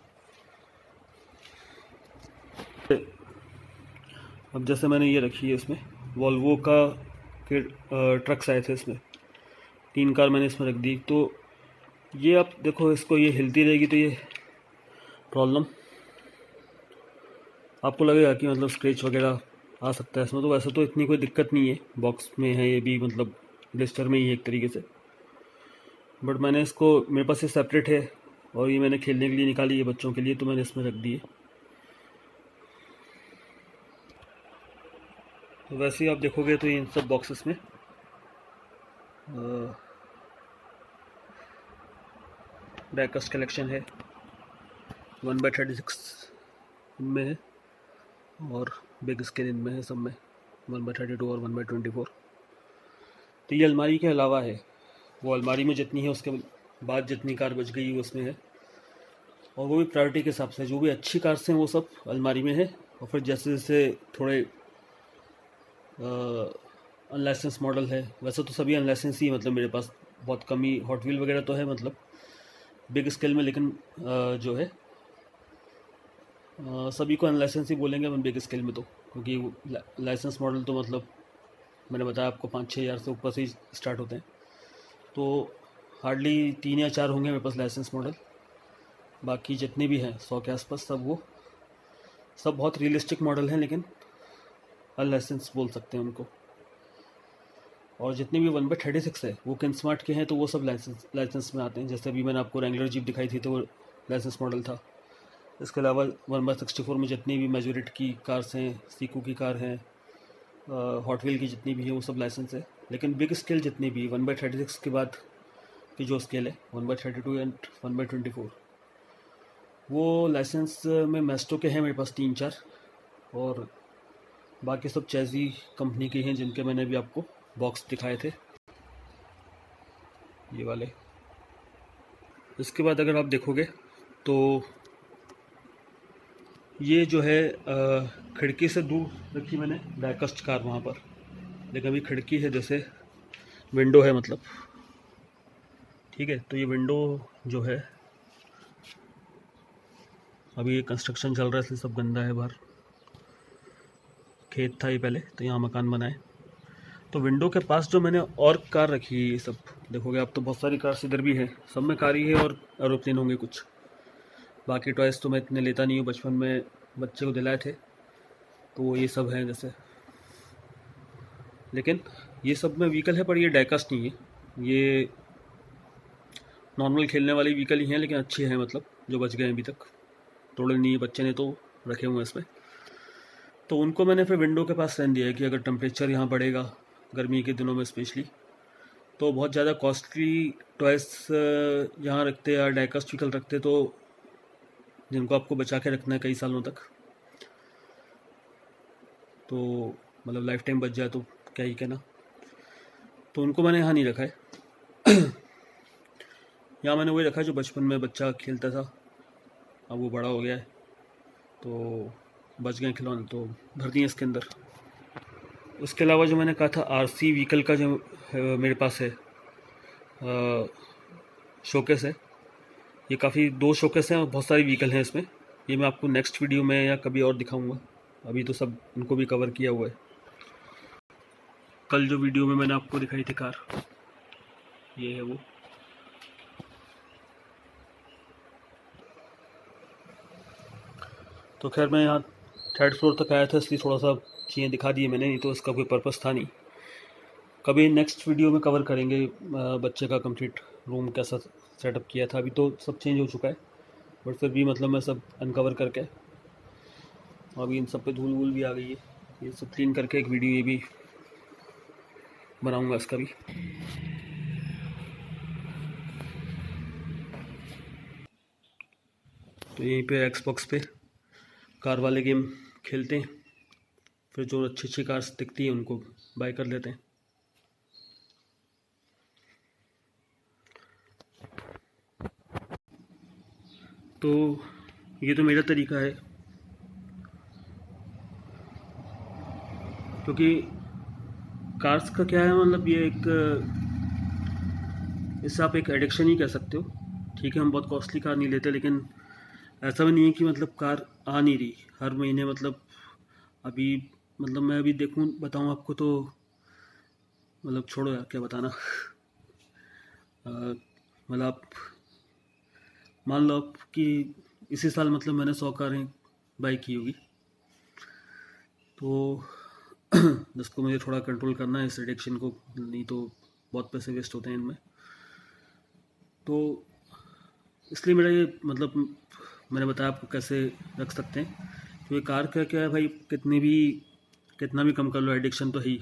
अब जैसे मैंने ये रखी है, इसमें वॉल्वो का के ट्रक्स आए थे, इसमें 3 कार मैंने इसमें रख दी। तो ये आप देखो, इसको ये हिलती रहेगी तो ये प्रॉब्लम आपको लगेगा कि मतलब स्क्रैच वगैरह आ सकता है इसमें। तो वैसे तो इतनी कोई दिक्कत नहीं है, बॉक्स में है ये भी, मतलब ब्लिस्टर में ही है एक तरीके से। बट मैंने इसको, मेरे पास ये सेपरेट है और ये मैंने खेलने के लिए निकाली है बच्चों के लिए, तो मैंने इसमें रख दी है। तो वैसे ही आप देखोगे तो इन सब बॉक्सेस में डाइकास्ट कलेक्शन है। 1/36 इनमें है और बिग स्केल इनमें है, सब में 1/32 और 1/24। तो ये अलमारी के अलावा है, वो अलमारी में जितनी है उसके बाद जितनी कार बच गई है उसमें है। और वो भी प्रायोरिटी के हिसाब से, जो भी अच्छी कार्स हैं वो सब अलमारी में है। और फिर जैसे जैसे थोड़े अनलाइसेंस मॉडल है, वैसे तो सभी अनलाइसेंस ही, मतलब मेरे पास बहुत कम ही हॉट व्हील वगैरह तो है मतलब बिग स्केल में, लेकिन जो है सभी को अनलाइसेंस ही बोलेंगे हम बिग स्केल में, तो क्योंकि लाइसेंस मॉडल तो मतलब मैंने बताया आपको 5-6 हज़ार से ऊपर से ही स्टार्ट होते हैं। तो हार्डली 3 या 4 होंगे मेरे पास लाइसेंस मॉडल। बाकी जितने भी हैं 100 के आसपास, सब बहुत रियलिस्टिक मॉडल हैं, लेकिन अनलाइसेंस बोल सकते हैं उनको। और जितने भी 1/36 है वो किनस्मार्ट के हैं, तो वो सब लाइसेंस में आते हैं। जैसे अभी मैंने आपको रेंगलर जीप दिखाई थी तो वो लाइसेंस मॉडल था। इसके अलावा 1/64 में जितनी भी मेजोरिटी की कार्स हैं, सीकू की कार हैं, हॉट व्हील की जितनी भी है वो सब लाइसेंस है। लेकिन बिग स्केल जितनी भी 1/36 के बाद की जो स्केल है 1/32 एंड 1/24, वो लाइसेंस में मेस्टो के हैं मेरे पास 3-4, और बाकी सब चैजी कंपनी के हैं जिनके मैंने भी आपको बॉक्स दिखाए थे, ये वाले। इसके बाद अगर आप देखोगे तो ये जो है खिड़की से दूर रखी मैंने डाइकास्ट कार वहाँ पर, लेकिन अभी खिड़की है, जैसे विंडो है मतलब, ठीक है। तो ये विंडो जो है अभी ये कंस्ट्रक्शन चल रहा है इसलिए सब गंदा है बाहर। खेत था ये पहले, तो यहाँ मकान बनाए। तो विंडो के पास जो मैंने और कार रखी है, ये सब देखोगे आप तो बहुत सारी कार्स इधर भी है, सब में कार ही है और एरोप्लेन होंगे कुछ। बाकी टॉयज़ तो मैं इतने लेता नहीं हूँ, बचपन में बच्चे को दिलाए थे तो वो ये सब हैं जैसे। लेकिन ये सब में व्हीकल है, पर ये डाइकास्ट नहीं है, ये नॉर्मल खेलने वाली व्हीकल ही हैं, लेकिन अच्छी है, मतलब जो बच गए हैं अभी तक, तोड़े नहीं है बच्चे ने तो रखे हुए हैं इसमें। तो उनको मैंने फिर विंडो के पास रहने दिया है कि अगर टेम्परेचर यहाँ बढ़ेगा गर्मी के दिनों में स्पेशली, तो बहुत ज़्यादा कॉस्टली टॉयस यहाँ रखते या डाइकास्ट व्हीकल रखते, तो जिनको आपको बचा के रखना है कई सालों तक, तो मतलब लाइफ टाइम बच जाए तो क्या ही कहना। तो उनको मैंने यहाँ नहीं रखा है। यहाँ मैंने वही रखा है जो बचपन में बच्चा खेलता था, अब वो बड़ा हो गया है तो बच गए खिलौने, तो भर दिए इसके अंदर। उसके अलावा जो मैंने कहा था आरसी व्हीकल का जो मेरे पास है शोकेस है, ये काफ़ी 2 शोकेस हैं और बहुत सारी व्हीकल हैं इसमें। ये मैं आपको नेक्स्ट वीडियो में या कभी और दिखाऊंगा, अभी तो सब इनको भी कवर किया हुआ है। कल जो वीडियो में मैंने आपको दिखाई थी कार, ये है वो। तो खैर मैं यहाँ थर्ड फ्लोर तक आया था, इसलिए थोड़ा सा चीज़ें दिखा दी मैंने, नहीं तो इसका कोई पर्पस था नहीं। कभी नेक्स्ट वीडियो में कवर करेंगे बच्चे का कंप्लीट रूम कैसा सेटअप किया था। अभी तो सब चेंज हो चुका है, बट फिर भी मतलब मैं सब अनकवर करके, अभी इन सब पे धूल वूल भी आ गई है, ये सब क्लीन करके एक वीडियो ये भी बनाऊंगा इसका भी। तो यहीं पे एक्सबॉक्स पे कार वाले गेम खेलते हैं, फिर जो अच्छी अच्छी कार्स दिखती हैं उनको बाय कर लेते हैं। तो ये तो मेरा तरीका है, क्योंकि कार्स का क्या है, मतलब ये एक, इससे आप एक एडिक्शन ही कह सकते हो। ठीक है, हम बहुत कॉस्टली कार नहीं लेते, लेकिन ऐसा भी नहीं है कि मतलब कार आ नहीं रही हर महीने। मतलब अभी, मतलब मैं अभी देखूं बताऊं आपको तो, मतलब छोड़ो यार क्या बताना। मतलब आप मान लो आप कि इसी साल मतलब मैंने 100 कारें बाई की होगी, तो जिसको मुझे थोड़ा कंट्रोल करना है इस एडिक्शन को, नहीं तो बहुत पैसे वेस्ट होते हैं इनमें। तो इसलिए मेरा ये मतलब मैंने बताया आपको कैसे रख सकते हैं। क्योंकि कार का क्या है भाई, कितना भी कम कर लो, एडिक्शन तो है ही।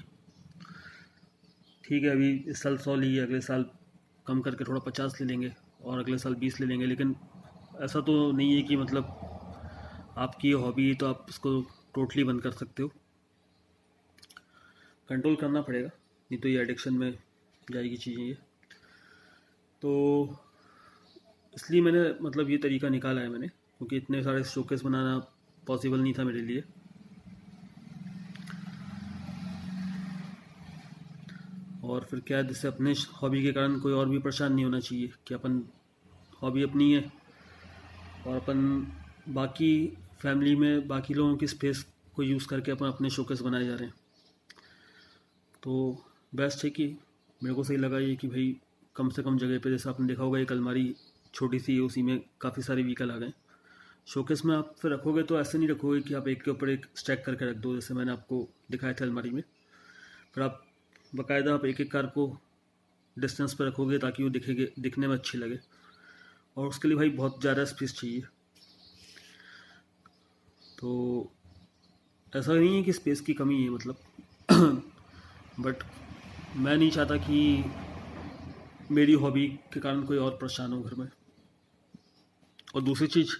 ठीक है, अभी इस साल 100 ली है, अगले साल कम करके थोड़ा 50 ले लेंगे, और अगले साल 20 ले लेंगे, लेकिन ऐसा तो नहीं है कि मतलब आपकी हॉबी है तो आप इसको टोटली बंद कर सकते हो। कंट्रोल करना पड़ेगा, नहीं तो ये एडिक्शन में जाएगी चीज़ें ये। तो इसलिए मैंने मतलब ये तरीका निकाला है मैंने, क्योंकि इतने सारे शोकेस बनाना पॉसिबल नहीं था मेरे लिए। और फिर क्या है, जिससे अपने हॉबी के कारण कोई और भी परेशान नहीं होना चाहिए कि अपन हॉबी अपनी है और अपन बाकी फैमिली में बाकी लोगों की स्पेस को यूज़ करके अपन अपने शोकेस बनाए जा रहे हैं। तो बेस्ट है कि मेरे को सही लगा ये कि भाई कम से कम जगह पे, जैसे आपने देखा होगा एक अलमारी छोटी सी है, उसी में काफ़ी सारे व्हीकल आ गए। शोकेस में आप फिर रखोगे तो ऐसे नहीं रखोगे कि आप एक के ऊपर एक स्टैक करके रख दो, जैसे मैंने आपको दिखाया था अलमारी में। फिर आप बाकायदा आप एक एक कार को डिस्टेंस पर रखोगे ताकि वो दिखने में अच्छी लगे, और उसके लिए भाई बहुत ज़्यादा स्पेस चाहिए। तो ऐसा नहीं है कि स्पेस की कमी है मतलब बट मैं नहीं चाहता कि मेरी हॉबी के कारण कोई और परेशान हो घर में। और दूसरी चीज़,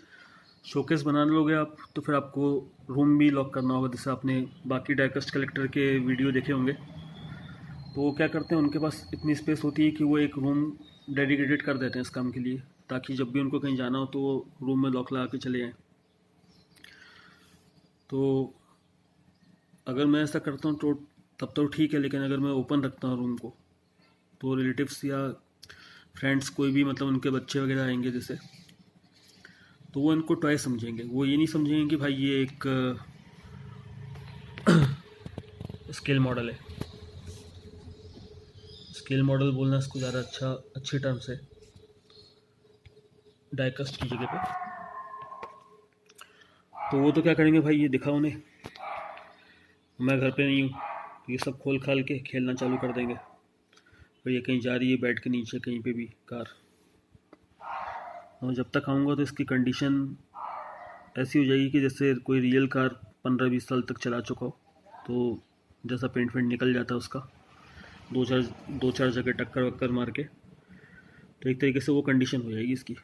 शोकेस बनाने लोगे आप तो फिर आपको रूम भी लॉक करना होगा। जैसे आपने बाकी डाइकस्ट कलेक्टर के वीडियो देखे होंगे, तो वो क्या करते हैं, उनके पास इतनी स्पेस होती है कि वो एक रूम डेडिकेटेड कर देते हैं इस काम के लिए, ताकि जब भी उनको कहीं जाना हो तो वो रूम में लॉक लगा के चले जाएँ। तो अगर मैं ऐसा करता हूँ तो तब तो ठीक है, लेकिन अगर मैं ओपन रखता हूँ रूम को, तो रिलेटिव्स या फ्रेंड्स कोई भी, मतलब उनके बच्चे वगैरह आएंगे जैसे, तो वो इनको टॉय समझेंगे। वो ये नहीं समझेंगे कि भाई ये एक स्केल मॉडल है। स्केल मॉडल बोलना इसको ज़्यादा अच्छी टर्म से, डाइकस्ट की जगह पे। तो वो तो क्या करेंगे भाई, ये दिखा उन्हें मैं घर पे नहीं हूँ, तो ये सब खोल खाल के खेलना चालू कर देंगे। और ये कहीं जा रही है बेड के नीचे कहीं पे भी कार, और जब तक आऊँगा तो इसकी कंडीशन ऐसी हो जाएगी कि जैसे कोई रियल कार 15-20 साल तक चला चुका हो, तो जैसा पेंट वेंट निकल जाता है उसका, दो चार जगह टक्कर वक्कर मार के, तो एक तरीके से वो कंडीशन हो जाएगी इसकी।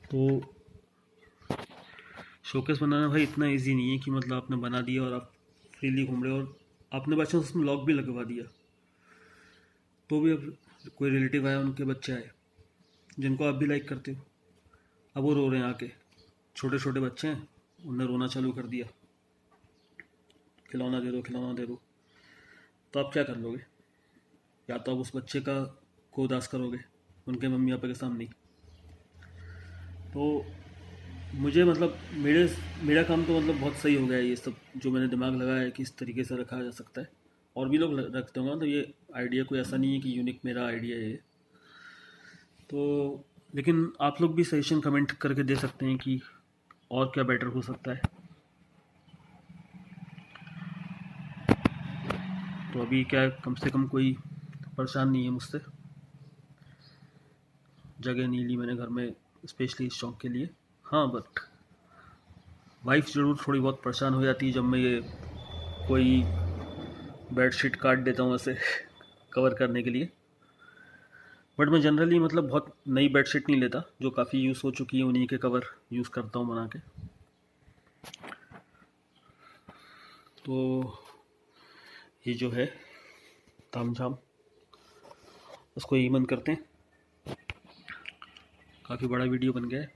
तो शोकेस बनाना भाई इतना इजी नहीं है कि मतलब आपने बना दिया और आप फ्रीली घूम रहे हो, और आपने बाई चांस उसमें लॉक भी लगवा दिया, तो भी अब कोई रिलेटिव आया, उनके बच्चे आए जिनको आप भी लाइक करते हो, अब वो रो रहे हैं आके, छोटे छोटे बच्चे हैं, उन्होंने रोना चालू कर दिया, खिलौना दे दो खिलौना दे दो, तो आप क्या कर लोगे? या तो आप उस बच्चे को उदास करोगे उनके मम्मी पापा के सामने ही। तो मुझे मतलब मेरा काम तो मतलब बहुत सही हो गया है, ये सब जो मैंने दिमाग लगाया है कि इस तरीके से रखा जा सकता है। और भी लोग रखते होंगे, तो ये आइडिया कोई ऐसा नहीं है कि यूनिक मेरा आइडिया है ये। तो लेकिन आप लोग भी सजेशन कमेंट करके दे सकते हैं कि और क्या बेटर हो सकता है। तो अभी क्या है, कम से कम कोई परेशान नहीं है मुझसे। जगह नहीं ली मैंने घर में स्पेशली इस शौक के लिए। हाँ, बट वाइफ ज़रूर थोड़ी बहुत परेशान हो जाती है जब मैं ये कोई बेडशीट काट देता हूँ ऐसे कवर करने के लिए। बट मैं जनरली मतलब बहुत नई बेडशीट नहीं लेता, जो काफ़ी यूज़ हो चुकी है उन्हीं के कवर यूज़ करता हूँ बना के। तो ये जो है तामझाम, उसको यही बंद करते हैं। काफ़ी बड़ा वीडियो बन गया है।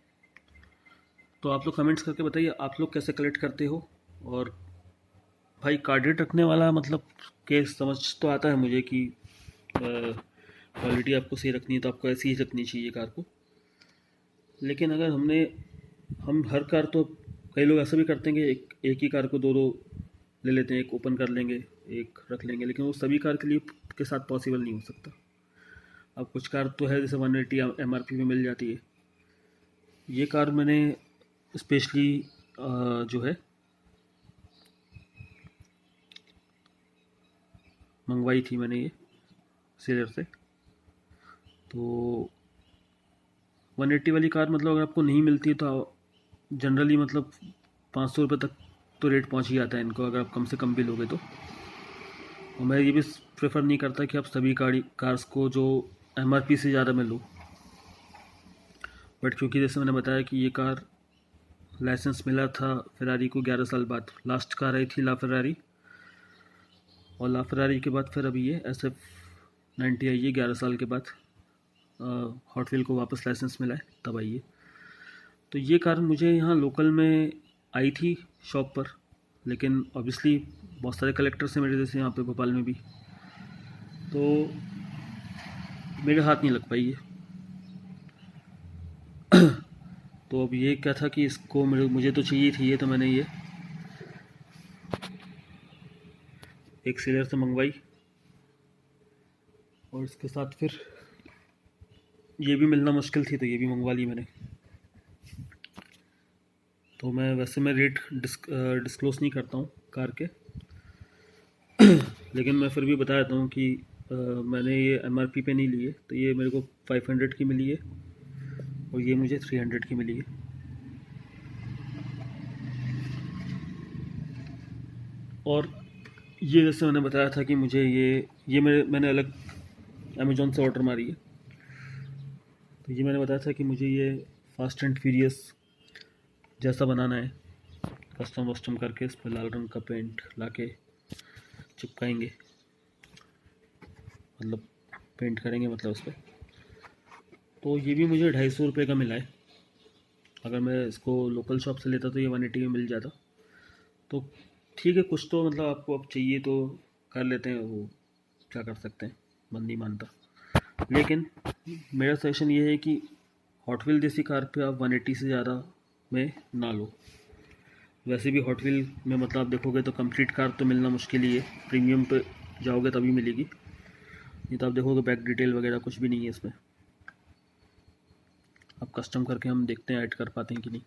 तो आप लोग कमेंट्स करके बताइए आप लोग कैसे कलेक्ट करते हो। और भाई कार्डेड रखने वाला मतलब केस समझ तो आता है मुझे कि क्वालिटी आपको सही रखनी है तो आपको ऐसी ही रखनी चाहिए कार को। लेकिन अगर हम हर कार तो कई लोग ऐसा भी करते हैं कि एक ही कार को दो ले लेते हैं, एक ओपन कर लेंगे एक रख लेंगे, लेकिन वो सभी कार के लिए के साथ पॉसिबल नहीं हो सकता। अब कुछ कार तो है जैसे 180 MRP में मिल जाती है। ये कार मैंने स्पेशली जो है मंगवाई थी मैंने ये सेलर से। तो 180 वाली कार मतलब अगर आपको नहीं मिलती है तो जनरली मतलब 500 रुपये तक तो रेट पहुंच ही आता है इनको, अगर आप कम से कम भी लोगे तो। और मैं ये भी प्रेफर नहीं करता कि आप सभी कार्स को जो MRP से ज़्यादा में लो। बट क्योंकि जैसे मैंने बताया कि ये कार लाइसेंस मिला था फेरारी को 11 साल बाद, लास्ट कार आई थी ला फेरारी, और ला फेरारी के बाद फिर अभी ये SF90 आई है 11 साल के बाद। हॉट व्हील को वापस लाइसेंस मिला है तब आई है। तो ये कार मुझे यहाँ लोकल में आई थी शॉप पर, लेकिन ऑब्वियसली बहुत सारे कलेक्टर्स हैं मेरे जैसे यहाँ पे भोपाल में भी, तो मेरे हाथ नहीं लग पाई है। तो अब ये क्या था कि इसको मुझे तो चाहिए थी ये, तो मैंने ये एक सेलर से मंगवाई और इसके साथ फिर ये भी मिलना मुश्किल थी तो ये भी मंगवा ली मैंने। तो मैं रेट डिस्क्लोज़ नहीं करता हूँ कार के लेकिन मैं फिर भी बता देता हूँ कि मैंने ये MRP पे नहीं ली है, तो ये मेरे को 500 की मिली है और ये मुझे 300 की मिली है। और ये जैसे मैंने बताया था कि मुझे ये मैंने अलग अमेज़ॉन से ऑर्डर मारी है। तो ये मैंने बताया था कि मुझे ये फास्ट एंड फ्यूरियस जैसा बनाना है, कस्टम वस्टम करके इस पर लाल रंग का पेंट लाके चिपकाएंगे, मतलब पेंट करेंगे मतलब उस पर। तो ये भी मुझे 250 रुपये का मिला है। अगर मैं इसको लोकल शॉप से लेता तो ये 180 में मिल जाता। तो ठीक है, कुछ तो मतलब आपको अब चाहिए तो कर लेते हैं, वो क्या कर सकते हैं, मन नहीं मानता। लेकिन मेरा सजेशन ये है कि हॉट व्हील जैसी कार पे आप 180 से ज़्यादा में ना लो। वैसे भी हॉट व्हील में मतलब आप देखोगे तो कंप्लीट कार तो मिलना मुश्किल ही है, प्रीमियम पे जाओगे तभी मिलेगी, नहीं तो आप देखोगे बैक डिटेल वगैरह कुछ भी नहीं है इसमें। अब कस्टम करके हम देखते हैं ऐड कर पाते हैं कि नहीं।